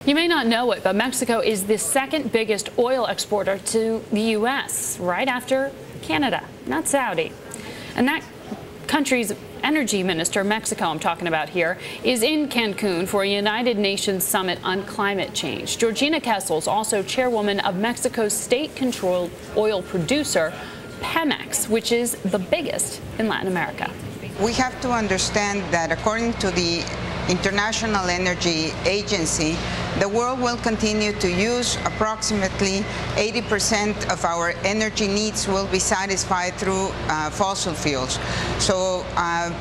You may not know it, but Mexico is the second biggest oil exporter to the U.S., right after Canada, not Saudi. And that country's Energy Minister, Mexico I'm talking about here, is in Cancun for a United Nations summit on climate change. Georgina Kessel is also chairwoman of Mexico's state-controlled oil producer, Pemex, which is the biggest in Latin America. We have to understand that according to the International Energy Agency, the world will continue to use approximately 80% of our energy needs will be satisfied through fossil fuels. So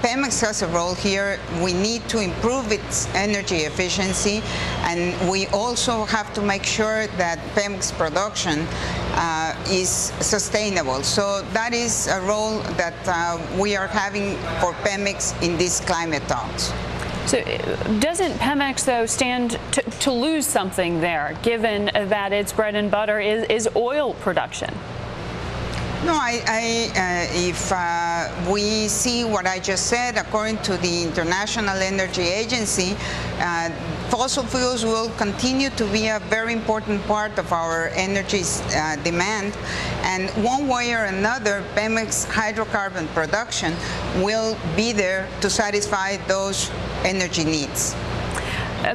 Pemex has a role here. We need to improve its energy efficiency, and we also have to make sure that Pemex production is sustainable. So that is a role that we are having for Pemex in these climate talks. So doesn't Pemex, though, stand to lose something there, given that its bread and butter is oil production? No, if we see what I just said, according to the International Energy Agency, fossil fuels will continue to be a very important part of our energy demand, and one way or another, Pemex hydrocarbon production will be there to satisfy those energy needs.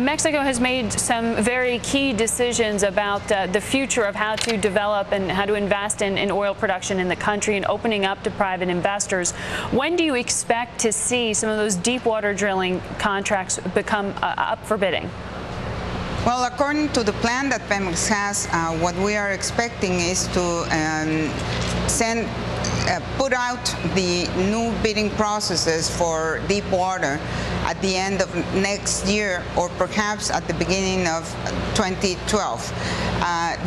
Mexico has made some very key decisions about the future of how to develop and how to invest in oil production in the country and opening up to private investors. When do you expect to see some of those deepwater drilling contracts become up for bidding? Well, according to the plan that Pemex has, what we are expecting is to put out the new bidding processes for deep water at the end of next year, or perhaps at the beginning of 2012.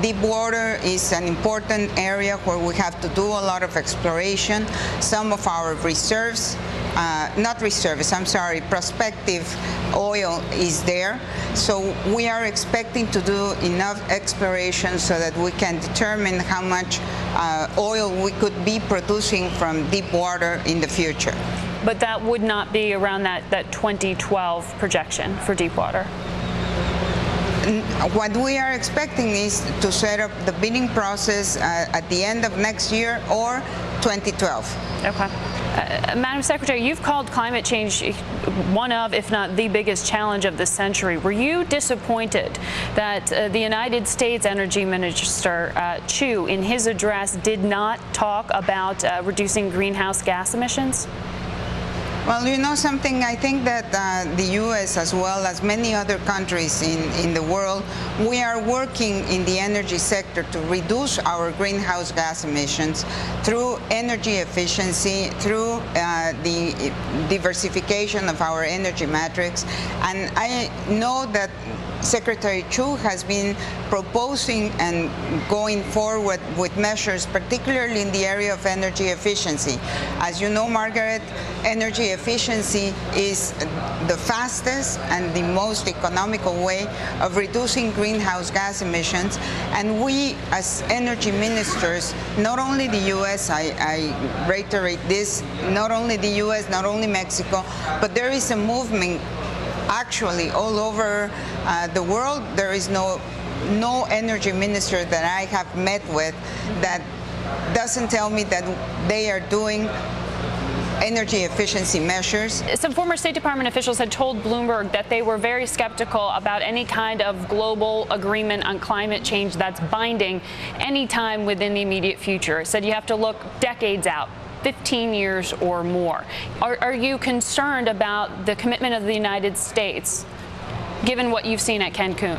Deep water is an important area where we have to do a lot of exploration. Some of our reserves, prospective oil is there. So we are expecting to do enough exploration so that we can determine how much oil we could be producing from deep water in the future. But that would not be around that 2012 projection for deep water. What we are expecting is to set up the bidding process at the end of next year or 2012. Okay. Madam Secretary, you've called climate change one of, if not the biggest challenge of the century. Were you disappointed that the United States Energy Minister Chu, in his address, did not talk about reducing greenhouse gas emissions? Well, you know something, I think that the U.S., as well as many other countries in the world, we are working in the energy sector to reduce our greenhouse gas emissions through energy efficiency, through the diversification of our energy matrix. And I know that Secretary Chu has been proposing and going forward with measures, particularly in the area of energy efficiency. As you know, Margaret, energy efficiency is the fastest and the most economical way of reducing greenhouse gas emissions. And we, as energy ministers, not only the U.S., I reiterate this, not only the U.S., not only Mexico, but there is a movement actually all over the world. There is no energy minister that I have met with that doesn't tell me that they are doing energy efficiency measures. Some former State Department officials had told Bloomberg that they were very skeptical about any kind of global agreement on climate change that's binding anytime within the immediate future. Said you have to look decades out, 15 years or more. Are you concerned about the commitment of the United States, given what you've seen at Cancun?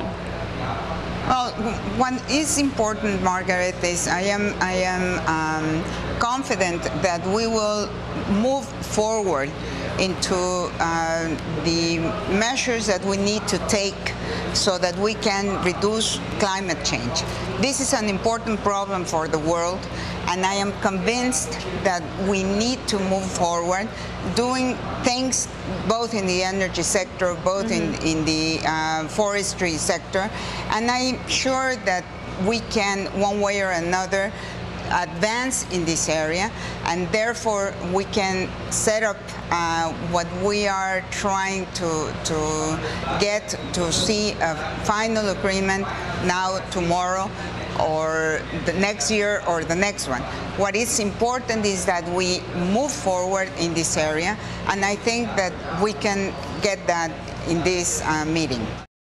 Well, what is important, Margaret, is I am confident that we will move forward into the measures that we need to take so that we can reduce climate change. This is an important problem for the world, and I am convinced that we need to move forward doing things both in the energy sector, both in the forestry sector, and I'm sure that we can, one way or another, advance in this area, and therefore we can set up what we are trying to get to see a final agreement now, tomorrow, or the next year, or the next one. What is important is that we move forward in this area, and I think that we can get that in this meeting.